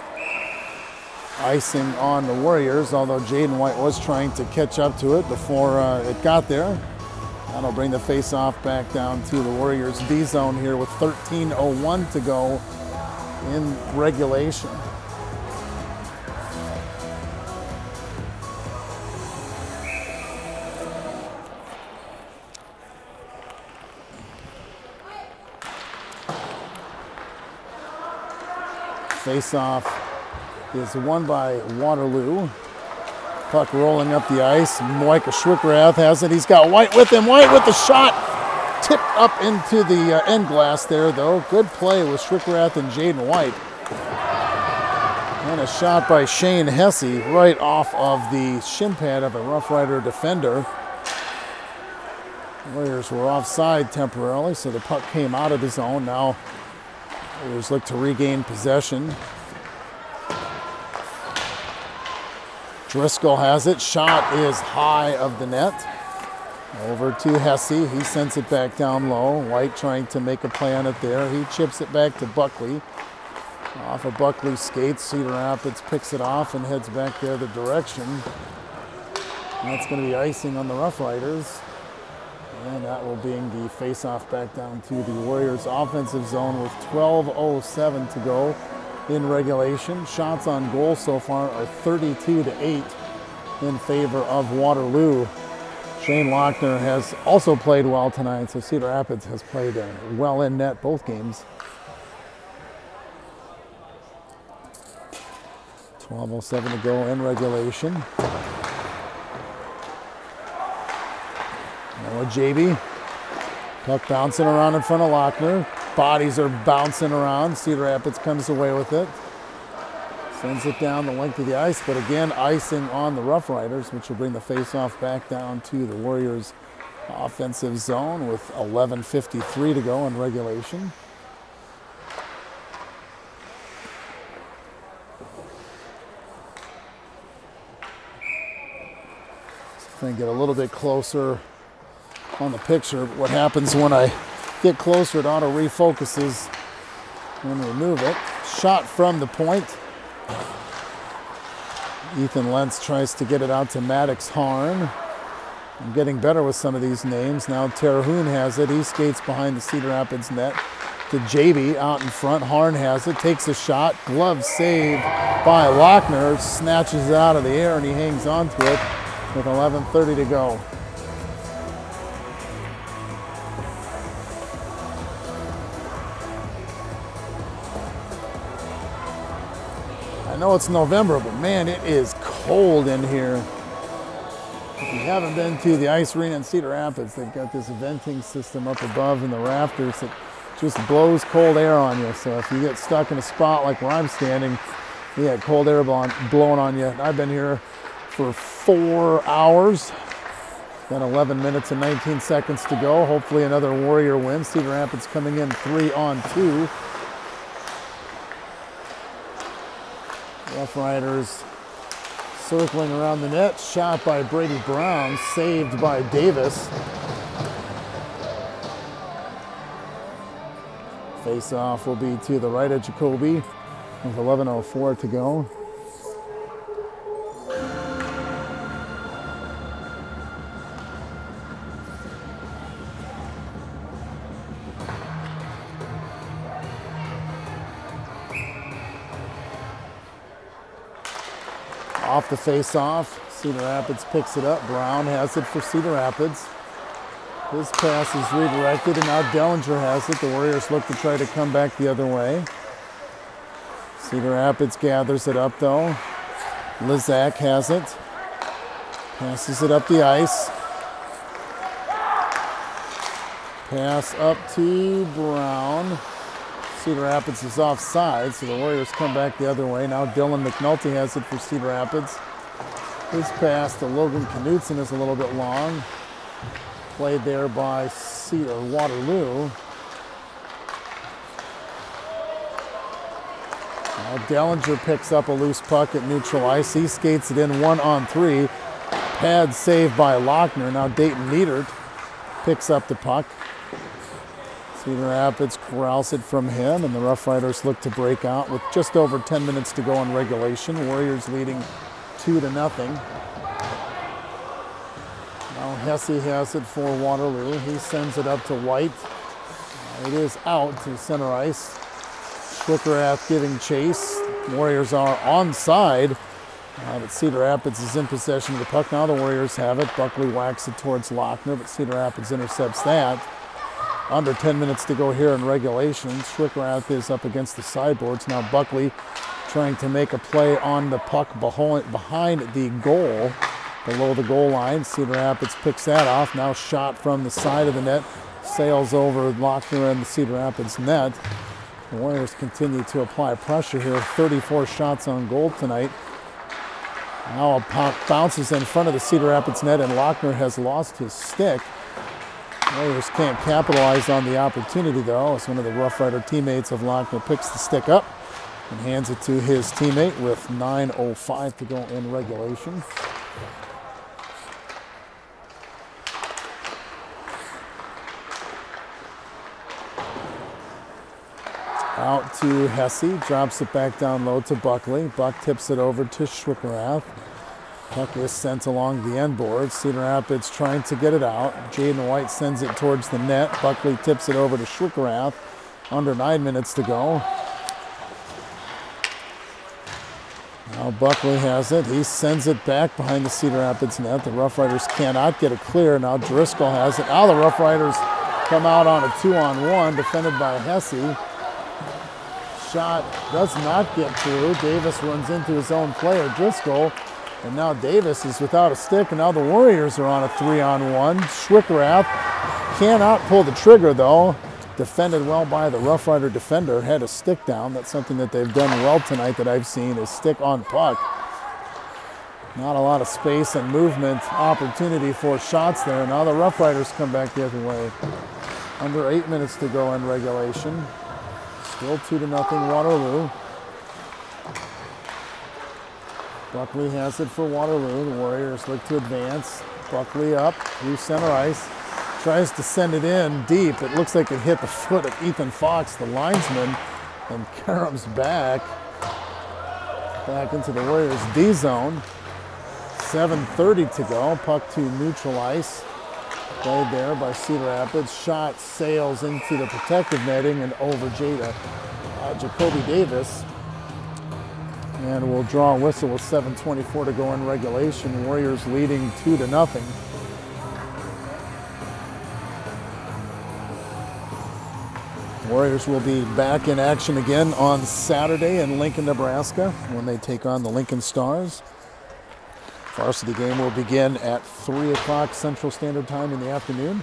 Icing on the Warriors, although Jaden White was trying to catch up to it before it got there. That'll bring the face-off back down to the Warriors D zone here with 13:01 to go in regulation. Face-off is won by Waterloo. Puck rolling up the ice. Micah Schwickrath has it. He's got White with him. White with the shot. Tipped up into the end glass there, though. Good play with Schwickrath and Jaden White. And a shot by Shane Hesse right off of the shin pad of a Rough Rider defender. Warriors were offside temporarily, so the puck came out of the zone. Now Warriors look to regain possession. Driscoll has it. Shot is high of the net. Over to Hesse. He sends it back down low. White trying to make a play on it there. He chips it back to Buckley. Off of Buckley's skates, Cedar Rapids picks it off and heads back the other direction. And that's going to be icing on the Rough Riders. And that will bring the face-off back down to the Warriors' offensive zone with 12:07 to go in regulation. Shots on goal so far are 32-8 in favor of Waterloo. Shane Lochner has also played well tonight, so Cedar Rapids has played well in net both games. 12:07 to go in regulation. Noah JB. Puck bouncing around in front of Lochner. Bodies are bouncing around. Cedar Rapids comes away with it. Sends it down the length of the ice, but again, icing on the Rough Riders, which will bring the face-off back down to the Warriors' offensive zone with 11:53 to go in regulation. So if I can get a little bit closer on the picture, what happens when I get closer, it auto refocuses and remove it. Shot from the point. Ethan Lentz tries to get it out to Maddox Harn. I'm getting better with some of these names. Now Terhune has it. He skates behind the Cedar Rapids net to JB out in front. Harn has it, takes a shot. Glove save by Lochner. Snatches it out of the air and he hangs on to it with 11:30 to go. I know it's November, but man, it is cold in here. If you haven't been to the Ice Arena in Cedar Rapids, they've got this venting system up above in the rafters that just blows cold air on you. So if you get stuck in a spot like where I'm standing, you get cold air blowing on you. I've been here for 4 hours. Got 11 minutes and 19 seconds to go. Hopefully another Warrior win. Cedar Rapids coming in 3-on-2. Rough Riders circling around the net. Shot by Brady Brown, saved by Davis. Face-off will be to the right of Jacoby with 11:04 to go. Off the face-off, Cedar Rapids picks it up. Brown has it for Cedar Rapids. His pass is redirected, and now Dellinger has it. The Warriors look to try to come back the other way. Cedar Rapids gathers it up, though. Lizak has it. Passes it up the ice. Pass up to Brown. Cedar Rapids is offside, so the Warriors come back the other way. Now Dylan McNulty has it for Cedar Rapids. His pass to Logan Knutson is a little bit long. Played there by Cedar Waterloo. Now Dellinger picks up a loose puck at neutral ice. He skates it in 1-on-3. Pad save by Lochner. Now Dayton Niedert picks up the puck. Cedar Rapids corrals it from him, and the Rough Riders look to break out with just over 10 minutes to go in regulation. Warriors leading 2-0. Now Hesse has it for Waterloo. He sends it up to White. It is out to center ice. Schwickerath giving chase. Warriors are onside. But Cedar Rapids is in possession of the puck. Now the Warriors have it. Buckley whacks it towards Lochner, but Cedar Rapids intercepts that. Under 10 minutes to go here in regulation. Schwickerath is up against the sideboards. Now Buckley trying to make a play on the puck behind the goal, below the goal line. Cedar Rapids picks that off. Now shot from the side of the net. Sails over Lochner and the Cedar Rapids net. The Warriors continue to apply pressure here. 34 shots on goal tonight. Now a puck bounces in front of the Cedar Rapids net, and Lochner has lost his stick. Warriors can't capitalize on the opportunity, though, as one of the Rough Rider teammates of Lochner picks the stick up and hands it to his teammate with 9:05 to go in regulation. Out to Hesse, drops it back down low to Buckley. Buck tips it over to Schwickerath. Puck is sent along the end board. Cedar Rapids trying to get it out. Jaden White sends it towards the net. Buckley tips it over to Schwickerath. Under 9 minutes to go. Now Buckley has it. He sends it back behind the Cedar Rapids net. The Rough Riders cannot get it clear. Now Driscoll has it. Now the Rough Riders come out on a 2-on-1, defended by Hesse. Shot does not get through. Davis runs into his own player, Driscoll. And now Davis is without a stick, and now the Warriors are on a 3-on-1. Schwickerath cannot pull the trigger, though. defended well by the Rough Rider defender, had a stick down. That's something that they've done well tonight that I've seen, is stick on puck. Not a lot of space and movement opportunity for shots there. Now the Rough Riders come back the other way. Under 8 minutes to go in regulation. Still 2-0 Waterloo. Buckley has it for Waterloo. The Warriors look to advance. Buckley up through center ice. Tries to send it in deep. It looks like it hit the foot of Ethan Fox, the linesman, and caroms back into the Warriors' D zone. 7:30 to go. Puck to neutral ice. Played there by Cedar Rapids. Shot sails into the protective netting and over Jacoby Davis. And we'll draw a whistle with 7:24 to go in regulation. Warriors leading 2-0. Warriors will be back in action again on Saturday in Lincoln, Nebraska, when they take on the Lincoln Stars. Varsity game will begin at 3 o'clock Central Standard Time in the afternoon.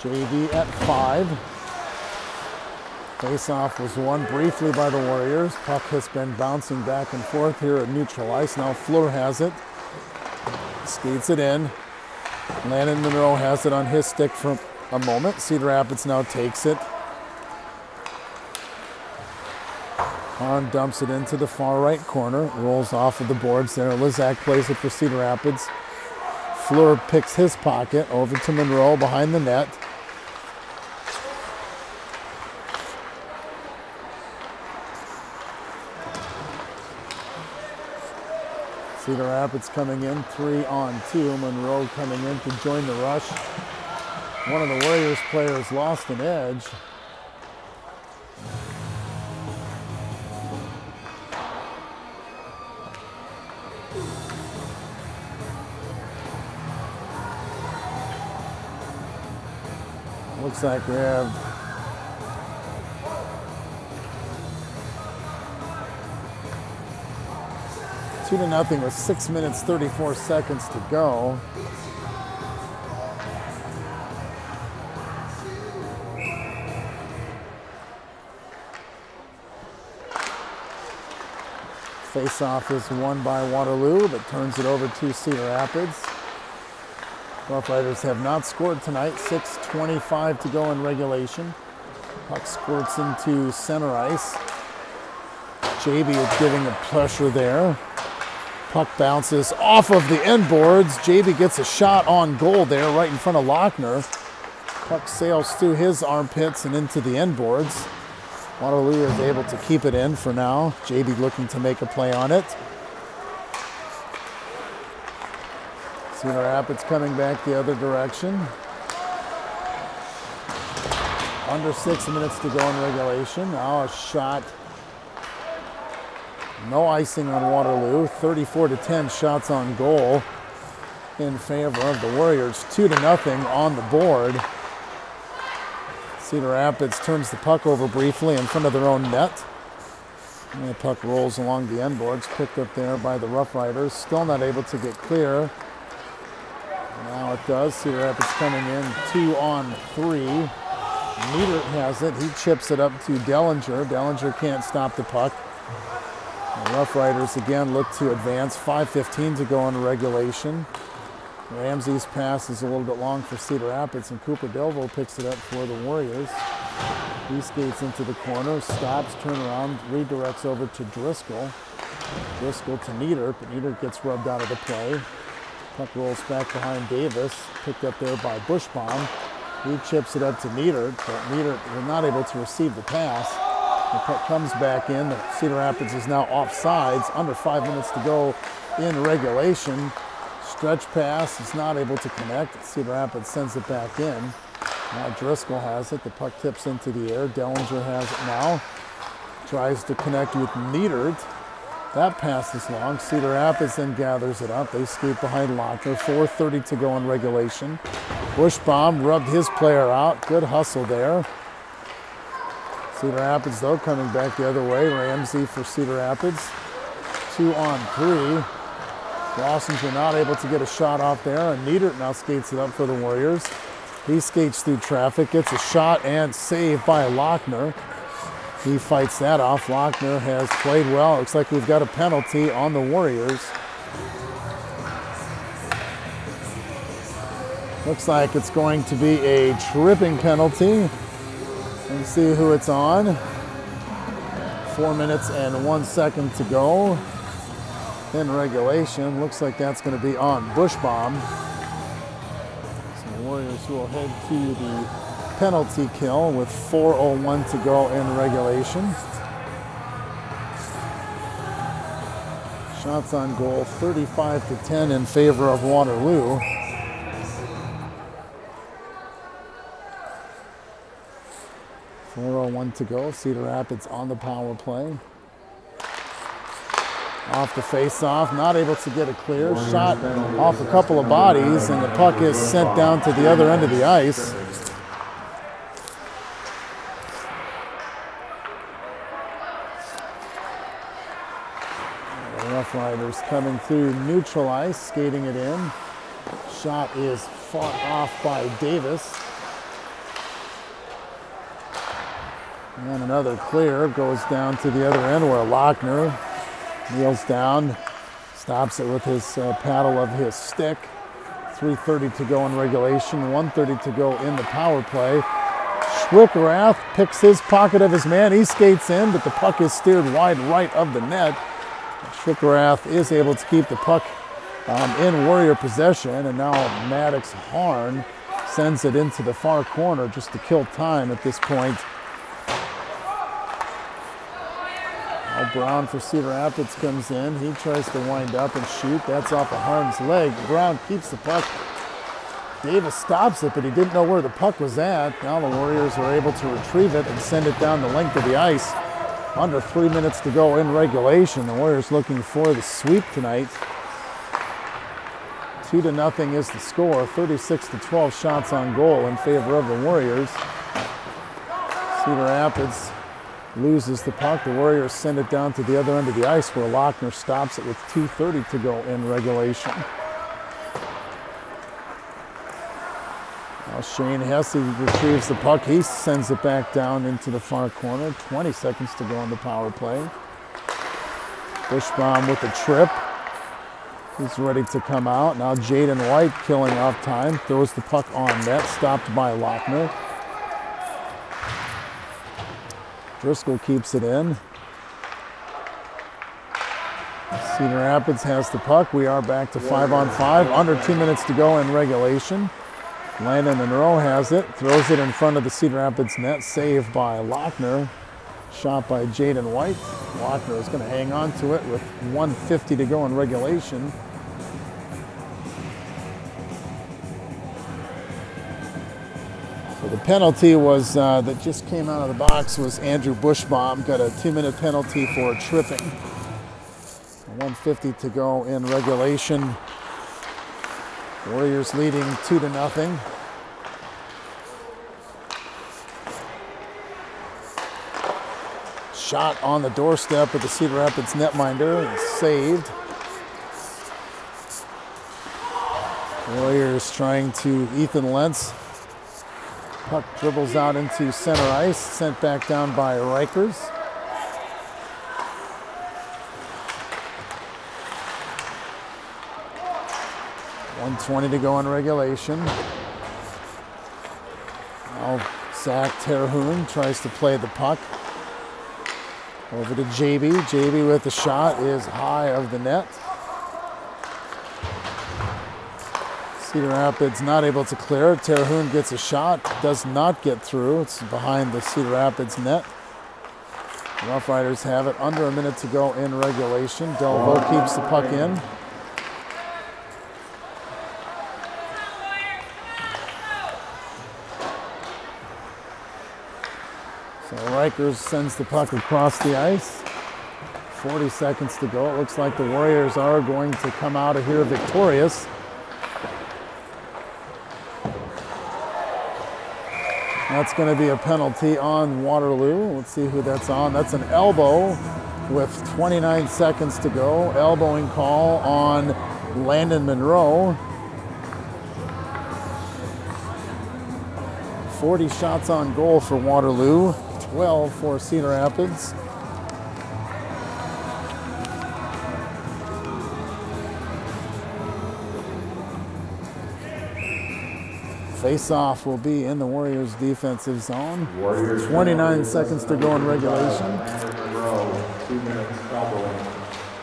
JV at 5. Face-off was won briefly by the Warriors. Puck has been bouncing back and forth here at neutral ice. Now Fleur has it. Skates it in. Landon Monroe has it on his stick for a moment. Cedar Rapids now takes it. Hahn dumps it into the far right corner. Rolls off of the boards there. Lizak plays it for Cedar Rapids. Fleur picks his pocket over to Monroe behind the net. Cedar Rapids coming in 3-on-2. Monroe coming in to join the rush. One of the Warriors players lost an edge. Looks like we have two to nothing with 6 minutes 34 seconds to go. Face-off is won by Waterloo, but turns it over to Cedar Rapids. Rough Riders have not scored tonight. 6:25 to go in regulation. Puck squirts into center ice. JB is giving a pressure there. Puck bounces off of the end boards. JB gets a shot on goal there right in front of Lochner. Puck sails through his armpits and into the end boards. Waterloo is able to keep it in for now. JB looking to make a play on it. Cedar Rapids coming back the other direction. Under 6 minutes to go in regulation. Now a shot. No icing on Waterloo. 34-10 shots on goal in favor of the Warriors. 2-0 on the board. Cedar Rapids turns the puck over briefly in front of their own net. And the puck rolls along the end boards, picked up there by the Rough Riders. Still not able to get clear. Now it does. Cedar Rapids coming in 2-on-3. Nieder has it. He chips it up to Dellinger. Dellinger can't stop the puck. The Rough Riders again look to advance. 5:15 to go in regulation. Ramsey's pass is a little bit long for Cedar Rapids, and Cooper Delville picks it up for the Warriors. He skates into the corner, stops, turn around, redirects over to Driscoll. Driscoll to Nieder, but Nieder gets rubbed out of the play. Puck rolls back behind Davis, picked up there by Bushbaum. He chips it up to Nieder, but Nieder was not able to receive the pass. The puck comes back in. Cedar Rapids is now offsides. Under 5 minutes to go in regulation. Stretch pass is not able to connect. Cedar Rapids sends it back in. Now Driscoll has it. The puck tips into the air. Dellinger has it now. Tries to connect with Nieder. That pass is long. Cedar Rapids then gathers it up. They skate behind Lochner. 4:30 to go in regulation. Bushbaum rubbed his player out. Good hustle there. Cedar Rapids, though, coming back the other way. Ramsey for Cedar Rapids. 2-on-3. Lossinger not able to get a shot off there. And Nieder now skates it up for the Warriors. He skates through traffic, gets a shot and saved by Lochner. He fights that off. Lochner has played well. Looks like we've got a penalty on the Warriors. Looks like it's going to be a tripping penalty. Let's see who it's on. 4 minutes and 1 second to go in regulation. Looks like that's going to be on Bushbaum. So the Warriors will head to the penalty kill with 4:01 to go in regulation. Shots on goal 35-10 in favor of Waterloo. .401 to go. Cedar Rapids on the power play. Off the face-off, not able to get a clear. Shot off a couple of bodies, and the puck is sent down to the other end of the ice. The Rough Riders coming through neutral ice, skating it in. Shot is fought off by Davis. And another clear goes down to the other end where Lochner kneels down, stops it with his paddle of his stick. 3:30 to go in regulation, 1:30 to go in the power play. Schwickerath picks his pocket of his man. He skates in, but the puck is steered wide right of the net. Schwickerath is able to keep the puck in Warrior possession, and now Maddox Harn sends it into the far corner just to kill time at this point. Brown for Cedar Rapids comes in. He tries to wind up and shoot. That's off of Harn's leg. Brown keeps the puck. Davis stops it, but he didn't know where the puck was at. Now the Warriors are able to retrieve it and send it down the length of the ice. Under 3 minutes to go in regulation. The Warriors looking for the sweep tonight. 2-0 is the score. 36-12 shots on goal in favor of the Warriors. Cedar Rapids loses the puck. The Warriors send it down to the other end of the ice where Lochner stops it with 2:30 to go in regulation. Now Shane Hesse retrieves the puck. He sends it back down into the far corner. 20 seconds to go on the power play. Bushbaum with the trip. He's ready to come out. Now Jaden White killing off time. Throws the puck on net. Stopped by Lochner. Driscoll keeps it in. Cedar Rapids has the puck. We are back to 5-on-5. Under 2 minutes to go in regulation. Landon Monroe has it. Throws it in front of the Cedar Rapids net. Saved by Lochner. Shot by Jaden White. Lochner is going to hang on to it with 1:50 to go in regulation. The penalty was that just came out of the box was Andrew Bushbaum. Got a 2-minute penalty for tripping. 1:50 to go in regulation. Warriors leading 2-0. Shot on the doorstep of the Cedar Rapids netminder. Saved. Warriors trying to Ethan Lentz. Puck dribbles out into center ice, sent back down by Rikers. .120 to go in regulation. Now Zach Terhune tries to play the puck. Over to JB. JB with the shot is high of the net. Cedar Rapids not able to clear. Terhune gets a shot, does not get through. It's behind the Cedar Rapids net. Rough Riders have it under a minute to go in regulation. Delvaux keeps the puck in. So Rikers sends the puck across the ice. 40 seconds to go. It looks like the Warriors are going to come out of here victorious. That's going to be a penalty on Waterloo. Let's see who that's on. That's an elbow with 29 seconds to go. Elbowing call on Landon Monroe. 40 shots on goal for Waterloo, 12 for Cedar Rapids. Face-off will be in the Warriors' defensive zone. 29 seconds to go in regulation.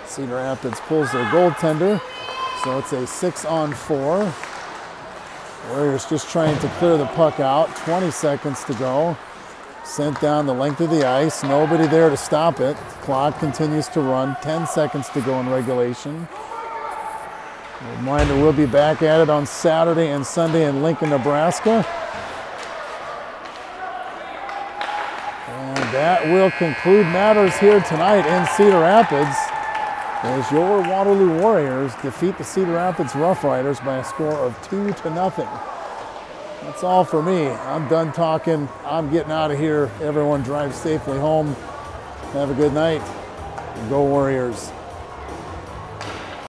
Cedar Rapids pulls their goaltender, so it's a 6-on-4. Warriors just trying to clear the puck out. 20 seconds to go. Sent down the length of the ice. Nobody there to stop it. Clock continues to run. 10 seconds to go in regulation. Reminder, we'll be back at it on Saturday and Sunday in Lincoln, Nebraska. And that will conclude matters here tonight in Cedar Rapids as your Waterloo Warriors defeat the Cedar Rapids Rough Riders by a score of 2-0. That's all for me. I'm done talking. I'm getting out of here. Everyone drive safely home. Have a good night. Go Warriors.